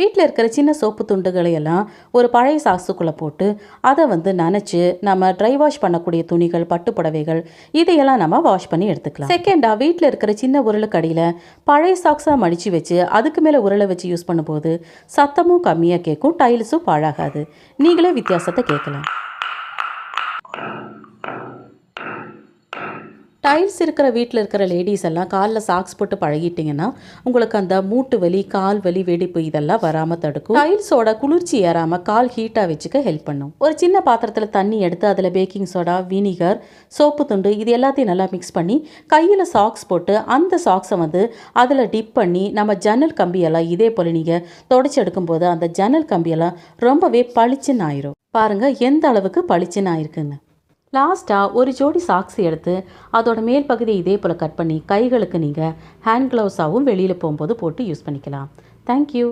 வீட்டில் இருக்கிற சின்ன சோப்பு துண்டுகளை எல்லாம் ஒரு பழைய சாக்ஸுக்குள்ளே போட்டு அதை நனைச்சு நம்ம ட்ரை வாஷ் பண்ணக்கூடிய துணிகள், பட்டு புடவைகள் இதையெல்லாம் நம்ம வாஷ் பண்ணி எடுத்துக்கலாம். செகண்டாக வீட்டில் இருக்கிற சின்ன உருளைக்கடியில் பழைய சாக்ஸாக மடித்து வச்சு அதுக்கு மேலே உருளை வச்சு யூஸ் பண்ணும்போது சத்தமும் கம்மியாக கேட்கும், டைல்ஸும் பாழாகாது. நீங்களே வித்தியாசத்தை கேட்கலாம். டைல்ஸ் இருக்கிற வீட்டில் இருக்கிற லேடிஸ் எல்லாம் காலில் சாக்ஸ் போட்டு பழகிட்டிங்கன்னா உங்களுக்கு அந்த மூட்டு வலி, கால் வலி, வெடிப்பு இதெல்லாம் வராமல் தடுக்கும். டைல்ஸோட குளிர்ச்சி ஏறாமல் கால் ஹீட்டாக வச்சுக்க ஹெல்ப் பண்ணும். ஒரு சின்ன பாத்திரத்தில் தண்ணி எடுத்து அதில் பேக்கிங் சோடா, வினிகர், சோப்பு துண்டு இது எல்லாத்தையும் நல்லா மிக்ஸ் பண்ணி கையில் சாக்ஸ் போட்டு அந்த சாக்ஸை அதில் டிப் பண்ணி நம்ம ஜன்னல் கம்பியெல்லாம் இதே போல் நீங்கள் தொடச்சி எடுக்கும்போது அந்த ஜன்னல் கம்பியெல்லாம் ரொம்பவே பளிச்சுன்னு ஆயிரும். பாருங்கள் எந்த அளவுக்கு பளிச்சுன்னு ஆயிருக்குன்னு. லாஸ்ட்டாக ஒரு ஜோடி சாக்ஸ் எடுத்து அதோட மேல் பகுதியை இதே போல் கட் பண்ணி கைகளுக்கு நீங்கள் ஹேண்ட் க்ளவுஸாகவும் வெளியில் போகும்போது போட்டு யூஸ் பண்ணிக்கலாம். தேங்க்யூ.